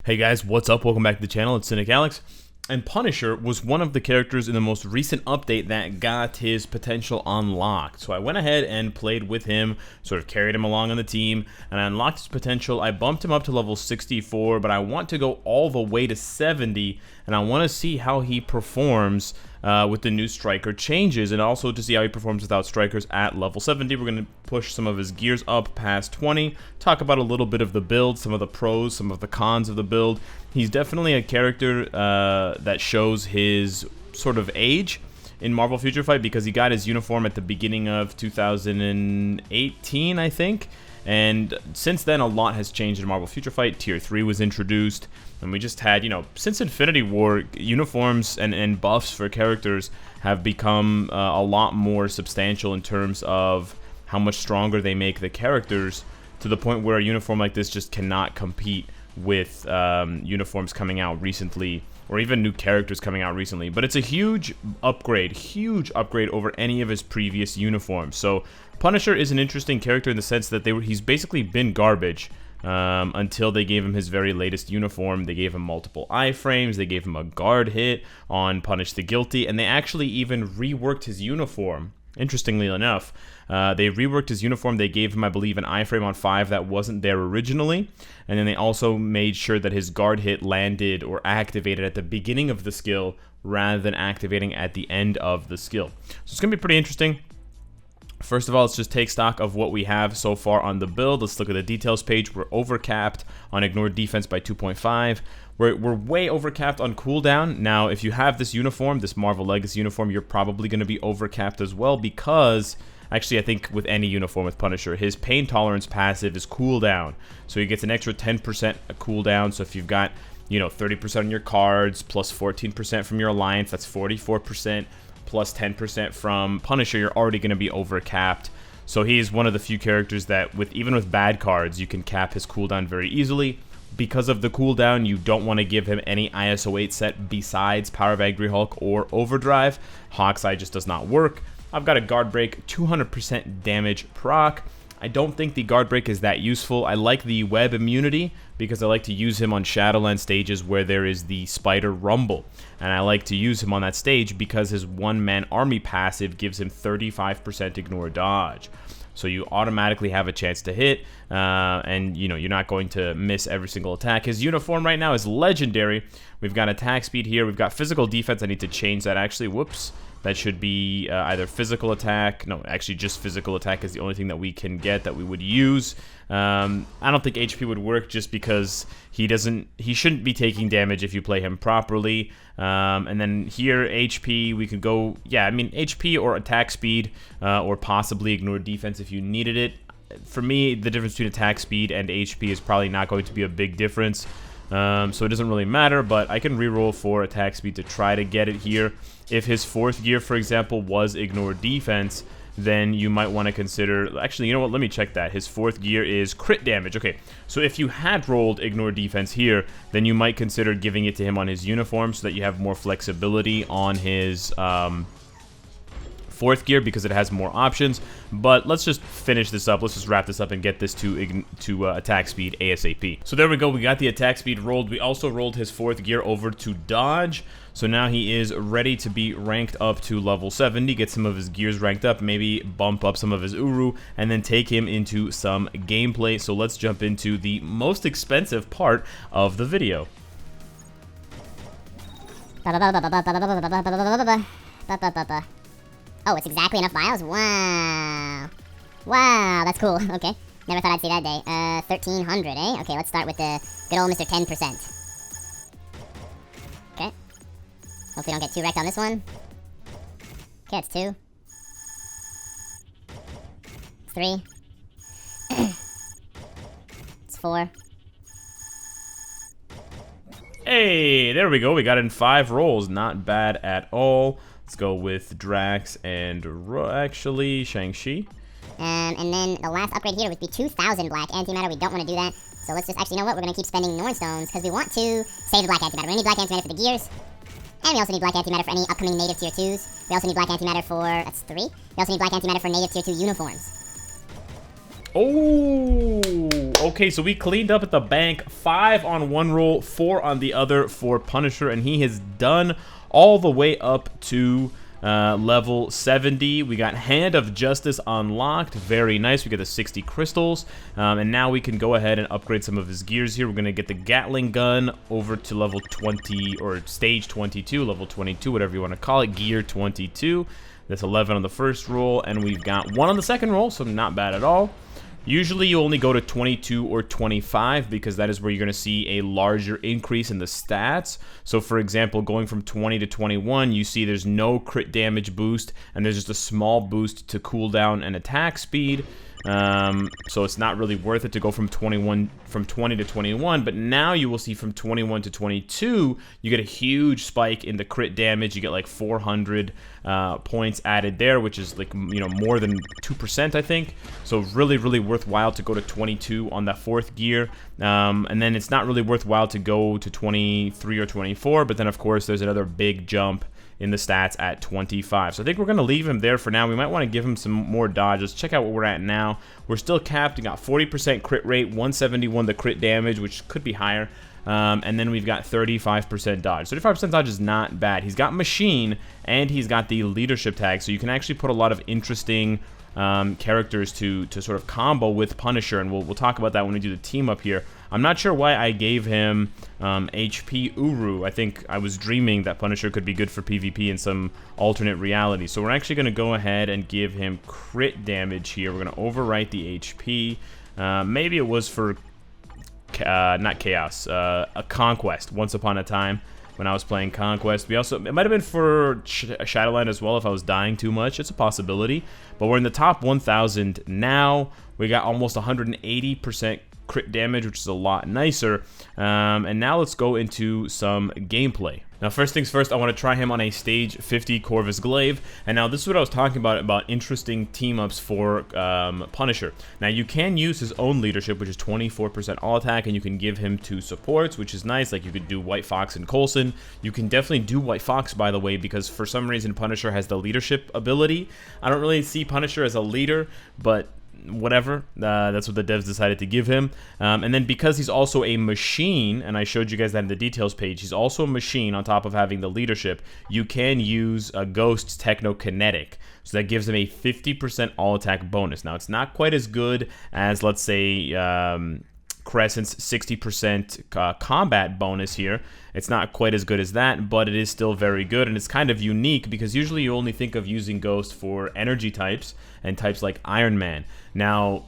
Hey guys, what's up? Welcome back to the channel. It's Cynicalex. And Punisher was one of the characters in the most recent update that got his potential unlocked. So I went ahead and played with him, sort of carried him along on the team, and I unlocked his potential. I bumped him up to level 64, but I want to go all the way to 70, and I want to see how he performs with the new striker changes, and also to see how he performs without strikers at level 70. We're going to push some of his gears up past 20, talk about a little bit of the build, some of the pros, some of the cons of the build. He's definitely a character that shows his sort of age in Marvel Future Fight because he got his uniform at the beginning of 2018, I think. And since then, a lot has changed in Marvel Future Fight. Tier 3 was introduced, and we just had, since Infinity War, uniforms and buffs for characters have become a lot more substantial in terms of how much stronger they make the characters, to the point where a uniform like this just cannot compete with uniforms coming out recently, or even new characters coming out recently. But it's a huge upgrade over any of his previous uniforms. So Punisher is an interesting character in the sense that he's basically been garbage until they gave him his very latest uniform. They gave him multiple iframes, they gave him a guard hit on Punish the Guilty, and they actually even reworked his uniform. Interestingly enough, they reworked his uniform. They gave him, I believe, an iframe on 5 that wasn't there originally, and then they also made sure that his guard hit landed or activated at the beginning of the skill rather than activating at the end of the skill. So it's going to be pretty interesting. First of all, let's just take stock of what we have so far on the build. Let's look at the details page. We're overcapped on ignored defense by 2.5. We're way overcapped on cooldown. Now, if you have this uniform, this Marvel Legacy uniform, you're probably going to be overcapped as well because, actually, I think with any uniform with Punisher, his pain tolerance passive is cooldown. So he gets an extra 10% cooldown. So if you've got, 30% on your cards, plus 14% from your alliance, that's 44%. Plus 10% from Punisher, you're already going to be overcapped. So he's one of the few characters that, even with bad cards, you can cap his cooldown very easily. Because of the cooldown, you don't want to give him any ISO 8 set besides Power of Angry Hulk or Overdrive. Hawk's Eye just does not work. I've got a Guard Break, 200% damage proc. I don't think the Guard Break is that useful. I like the Web immunity because I like to use him on Shadowland stages where there is the Spider Rumble. And I like to use him on that stage because his one-man army passive gives him 35% ignore dodge. So you automatically have a chance to hit, and you're not going to miss every single attack. His uniform right now is legendary. We've got attack speed here. We've got physical defense. I need to change that actually. Whoops. That should be either physical attack. No, actually just physical attack is the only thing that we can get that we would use. I don't think HP would work just because he shouldn't be taking damage if you play him properly. And then here, HP, we could go, HP or attack speed, or possibly ignore defense if you needed it. For me, the difference between attack speed and HP is probably not going to be a big difference. So it doesn't really matter, but I can reroll for attack speed to try to get it here. If his 4th gear, for example, was ignore defense, then you might want to consider, actually, you know what, let me check that. His 4th gear is crit damage. Okay, so if you had rolled ignore defense here, then you might consider giving it to him on his uniform so that you have more flexibility on his 4th gear because it has more options. But let's just finish this up. Let's just wrap this up and get this to attack speed ASAP. So there we go. We got the attack speed rolled. We also rolled his 4th gear over to dodge. So now he is ready to be ranked up to level 70, get some of his gears ranked up, maybe bump up some of his Uru, and then take him into some gameplay. So let's jump into the most expensive part of the video. Oh, it's exactly enough vials? Wow. Wow, that's cool. Okay. Never thought I'd see that day. 1,300, eh? Okay, let's start with the good old Mr. 10%. Okay. Hopefully don't get too wrecked on this one. Okay, it's 2. It's 3. It's 4. Hey, there we go. We got in 5 rolls. Not bad at all. Let's go with Drax and actually Shang-Chi. And then the last upgrade here would be 2,000 black antimatter. We don't want to do that. So let's just, actually, you know what? We're going to keep spending Norn Stones because we want to save the black antimatter. We're going to need black antimatter for the gears. And we also need black antimatter for any upcoming native tier 2s. We also need black antimatter for, that's 3. We also need black antimatter for native tier 2 uniforms. Oh, okay, so we cleaned up at the bank. 5 on one roll, 4 on the other for Punisher, and he has done all the way up to level 70. We got Hand of Justice unlocked. Very nice. We got the 60 crystals, and now we can go ahead and upgrade some of his gears here. We're going to get the Gatling gun over to level 20, or stage 22, level 22, whatever you want to call it, gear 22. That's 11 on the first roll, and we've got 1 on the second roll, so not bad at all. Usually you only go to 22 or 25 because that is where you're going to see a larger increase in the stats. So for example, going from 20 to 21, you see there's no crit damage boost, and there's just a small boost to cooldown and attack speed. So it's not really worth it to go from 20 to 21, but now you will see from 21 to 22, you get a huge spike in the crit damage. You get like 400 points added there, which is like, you know, more than 2%, I think. So really, really worthwhile to go to 22 on that 4th gear. And then it's not really worthwhile to go to 23 or 24, but then of course there's another big jump in the stats at 25. So I think we're going to leave him there for now. We might want to give him some more dodge. Let's check out what we're at now. We're still capped. We got 40% crit rate, 171 the crit damage, which could be higher. And then we've got 35% dodge. 35% dodge is not bad. He's got machine, and he's got the leadership tag, so you can actually put a lot of interesting characters to sort of combo with Punisher, and we'll talk about that when we do the team up here. I'm not sure why I gave him HP Uru. I think I was dreaming that Punisher could be good for PvP in some alternate reality. So we're actually going to go ahead and give him crit damage here. We're going to overwrite the HP. Maybe it was for, not Chaos, a Conquest, once upon a time. When I was playing Conquest. It might have been for Shadowland as well if I was dying too much. It's a possibility. But we're in the top 1,000 now. We got almost 180% crit damage, which is a lot nicer. And now let's go into some gameplay. Now, first things first, I want to try him on a stage 50 Corvus Glaive. And now this is what I was talking about interesting team-ups for Punisher. Now, you can use his own leadership, which is 24% all attack, and you can give him 2 supports, which is nice. Like, you could do White Fox and Coulson. You can definitely do White Fox, by the way, because for some reason Punisher has the leadership ability. I don't really see Punisher as a leader, but whatever, that's what the devs decided to give him. And then because he's also a machine, and I showed you guys that in the details page, he's also a machine on top of having the leadership, you can use a Ghost's Technokinetic. So that gives him a 50% all attack bonus. Now, it's not quite as good as, let's say, Crescent's 60% combat bonus here. It's not quite as good as that, but it is still very good, and it's kind of unique because usually you only think of using Ghost for energy types and types like Iron Man. Now,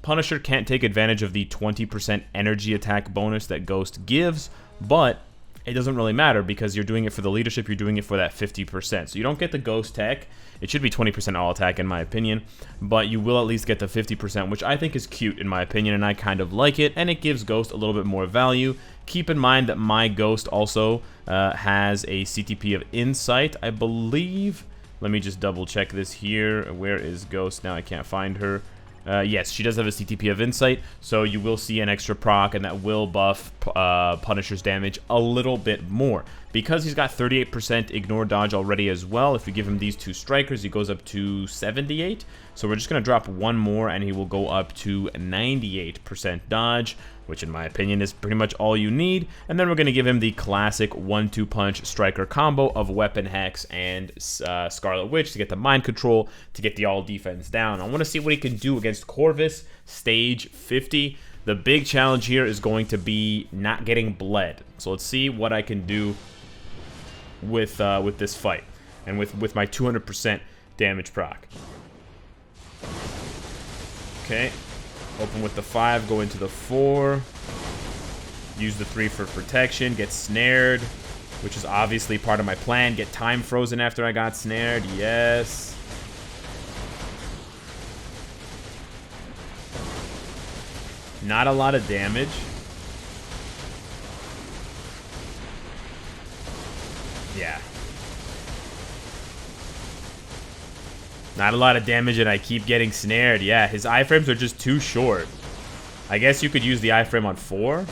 Punisher can't take advantage of the 20% energy attack bonus that Ghost gives, but it doesn't really matter because you're doing it for the leadership, you're doing it for that 50%. So you don't get the Ghost tech. It should be 20% all attack in my opinion, but you will at least get the 50%, which I think is cute in my opinion, and I kind of like it, and it gives Ghost a little bit more value. Keep in mind that my Ghost also has a CTP of Insight, I believe. Let me just double check this here. Where is Ghost now? I can't find her. Yes, she does have a CTP of Insight, so you will see an extra proc, and that will buff Punisher's damage a little bit more. Because he's got 38% Ignore Dodge already as well, if you give him these 2 strikers, he goes up to 78. So we're just going to drop 1 more, and he will go up to 98% Dodge, which in my opinion is pretty much all you need. And then we're going to give him the classic 1-2 punch striker combo of Weapon Hex and Scarlet Witch to get the mind control, to get the all defense down. I want to see what he can do against Corvus, stage 50. The big challenge here is going to be not getting bled. So let's see what I can do with this fight and with my 200% damage proc. Okay. Open with the 5, go into the 4. Use the 3 for protection. Get snared, which is obviously part of my plan. Get time frozen after I got snared. Yes. Not a lot of damage. Yeah. Not a lot of damage, and I keep getting snared. Yeah, his iframes are just too short. I guess you could use the iframe on 4.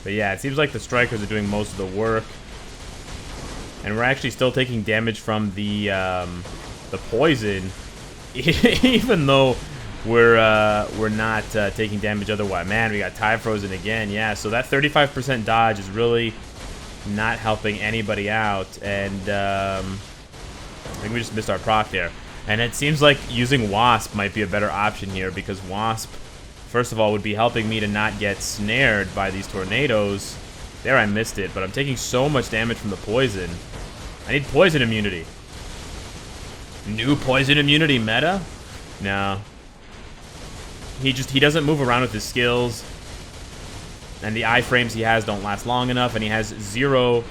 But yeah, it seems like the strikers are doing most of the work. and we're actually still taking damage from the poison, even though we're not taking damage otherwise. Man, we got Time Frozen again. Yeah, so that 35% dodge is really not helping anybody out, and I think we just missed our proc there. And it seems like using Wasp might be a better option here, because Wasp, first of all, would be helping me to not get snared by these tornadoes. There, I missed it, but I'm taking so much damage from the poison. I need poison immunity. New poison immunity meta? No. He doesn't move around with his skills, and the iframes he has don't last long enough, and he has zero,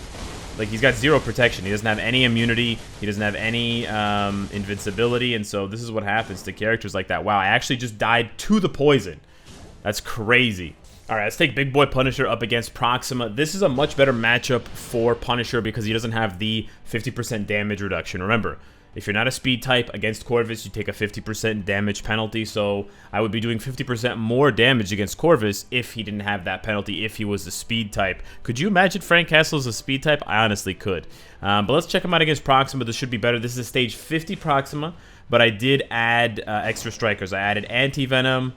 like, he's got zero protection. He doesn't have any immunity, he doesn't have any invincibility, and so this is what happens to characters like that. Wow, I actually just died to the poison. That's crazy. All right, let's take Big Boy Punisher up against Proxima. This is a much better matchup for Punisher because he doesn't have the 50% damage reduction. Remember, if you're not a speed type against Corvus, you take a 50% damage penalty, so I would be doing 50% more damage against Corvus if he didn't have that penalty, if he was a speed type. Could you imagine Frank Castle as a speed type? I honestly could. But let's check him out against Proxima. This should be better. This is a stage 50 Proxima, but I did add extra strikers. I added Anti-Venom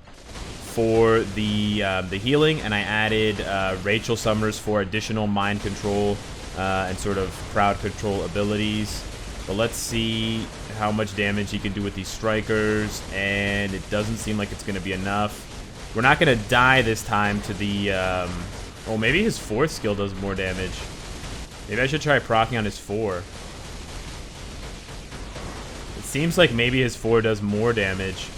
for the healing, and I added Rachel Summers for additional mind control and sort of crowd control abilities. But let's see how much damage he can do with these strikers, and it doesn't seem like it's going to be enough. We're not going to die this time to the... oh, maybe his 4th skill does more damage. Maybe I should try proccing on his 4. It seems like maybe his 4 does more damage.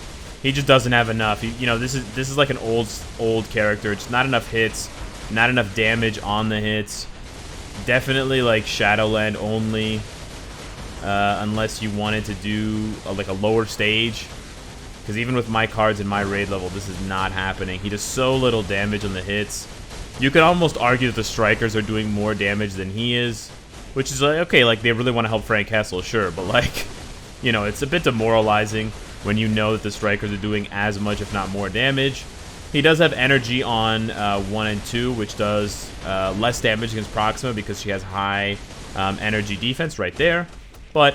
He just doesn't have enough. You know, this is like an old character. It's not enough hits, not enough damage on the hits. Definitely like Shadowland only, unless you wanted to do like a lower stage. Because even with my cards and my raid level, this is not happening. He does so little damage on the hits. You could almost argue that the strikers are doing more damage than he is, which is like, okay, like they really want to help Frank Castle, sure, but like, you know, it's a bit demoralizing when you know that the strikers are doing as much, if not more, damage. He does have energy on 1 and 2, which does less damage against Proxima because she has high energy defense right there. But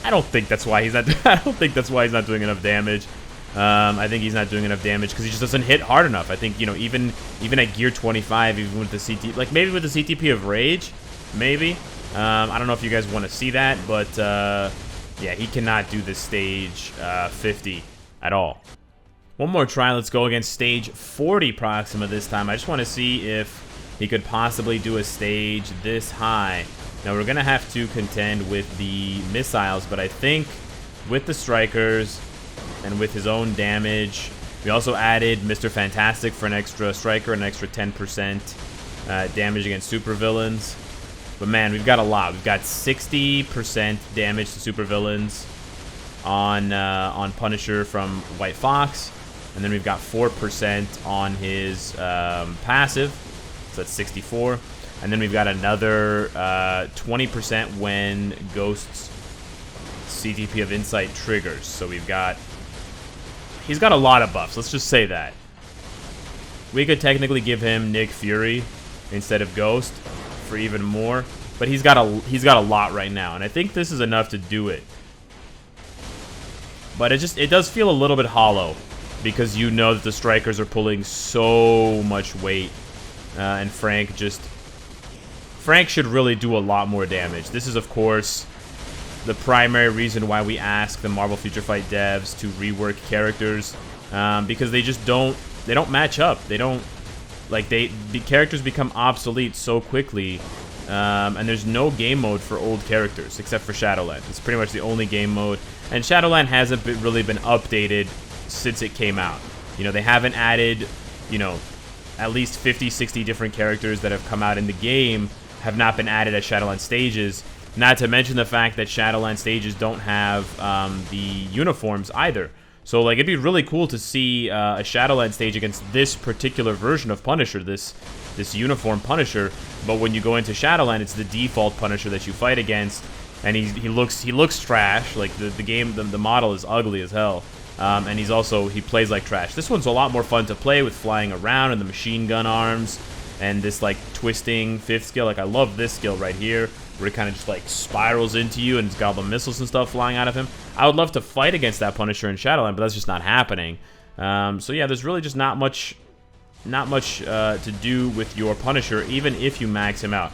I don't think that's why he's not. I don't think that's why he's not doing enough damage. I think he's not doing enough damage because he just doesn't hit hard enough. I think, you know, even at gear 25, even with the CT, like maybe with the CTP of Rage, maybe. I don't know if you guys want to see that, but yeah, he cannot do this stage 50 at all. One more try. Let's go against stage 40 Proxima this time. I just want to see if he could possibly do a stage this high. Now, we're going to have to contend with the missiles, but I think with the strikers and with his own damage, we also added Mr. Fantastic for an extra striker, an extra 10% damage against supervillains. But man, we've got a lot. We've got 60% damage to supervillains on Punisher from White Fox, and then we've got 4% on his passive, so that's 64. And then we've got another 20% when Ghost's CTP of Insight triggers. So he's got a lot of buffs. Let's just say that. We could technically give him Nick Fury instead of Ghost for even more, but he's got a lot right now, and I think this is enough to do it. But it does feel a little bit hollow because you know that the strikers are pulling so much weight, and Frank should really do a lot more damage. This is, of course, the primary reason why we ask the Marvel Future Fight devs to rework characters, because they just don't match up. They don't, like, the characters become obsolete so quickly, and there's no game mode for old characters except for Shadowland. It's pretty much the only game mode, and Shadowland hasn't really been updated since it came out. You know, they haven't added, you know, at least 50, 60 different characters that have come out in the game have not been added as Shadowland stages. Not to mention the fact that Shadowland stages don't have the uniforms either. So, like, it'd be really cool to see a Shadowland stage against this particular version of Punisher, this uniform Punisher. But when you go into Shadowland, it's the default Punisher that you fight against, and he looks trash. Like the model is ugly as hell, and he plays like trash. This one's a lot more fun to play with flying around and the machine gun arms and this like twisting 5th skill. Like, I love this skill right here. where it kind of just like spirals into you and it's got all the missiles and stuff flying out of him. I would love to fight against that Punisher in Shadowland, but that's just not happening. So yeah, there's really just not much to do with your Punisher, even if you max him out.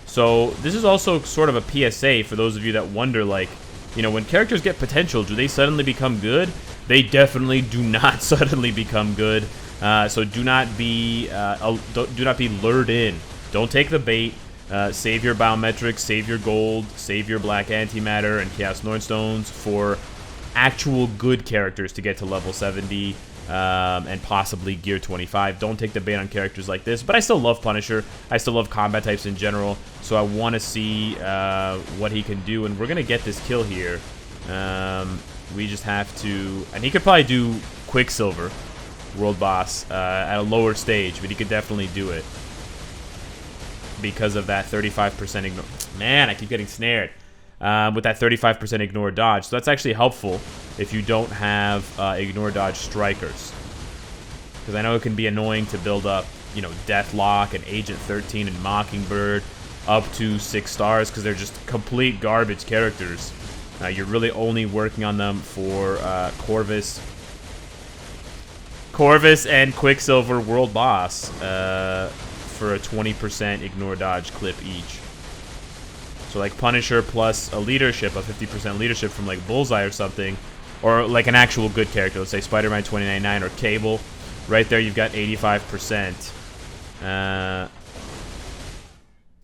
So this is also sort of a PSA for those of you that wonder, like, you know, when characters get potential, do they suddenly become good? They definitely do not suddenly become good. So do not be lured in. Don't take the bait. Save your biometrics, save your gold, save your black antimatter and chaos Nornstones for actual good characters to get to level 70 and possibly gear 25. Don't take the bait on characters like this. But I still love Punisher. I still love combat types in general. So I want to see what he can do. And we're going to get this kill here. We just have to... And he could probably do Quicksilver, World Boss, at a lower stage. But he could definitely do it, because of that 35% ignore. Man, I keep getting snared with that 35% ignore dodge. So that's actually helpful if you don't have ignore dodge strikers, because I know it can be annoying to build up, you know, Deathlock and Agent 13 and Mockingbird up to 6 stars, because they're just complete garbage characters. You're really only working on them for Corvus and Quicksilver World Boss. For a 20% ignore dodge clip each. So like Punisher plus a leadership, a 50% leadership from like Bullseye or something, or like an actual good character, let's say Spider-Man 2099 or Cable. Right there you've got 85%.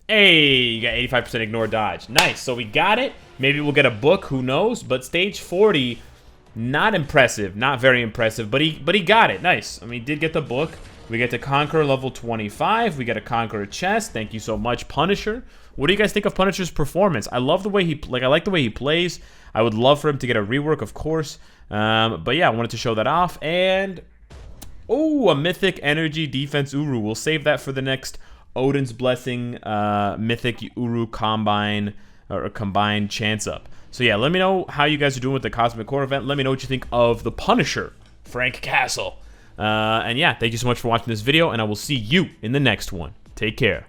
Hey, you got 85% ignore dodge. Nice, so we got it. Maybe we'll get a book, who knows? But stage 40, not impressive, not very impressive, but he got it. Nice. I mean, he did get the book. We get to conquer level 25. We get to conquer a chest. Thank you so much, Punisher. What do you guys think of Punisher's performance? I love the way I like the way he plays. I would love for him to get a rework, of course. But yeah, I wanted to show that off. And oh, a Mythic Energy Defense Uru. We'll save that for the next Odin's Blessing Mythic Uru Combine or Combined Chance Up. So yeah, let me know how you guys are doing with the Cosmic Core event. Let me know what you think of the Punisher, Frank Castle. And yeah, thank you so much for watching this video, and I will see you in the next one. Take care.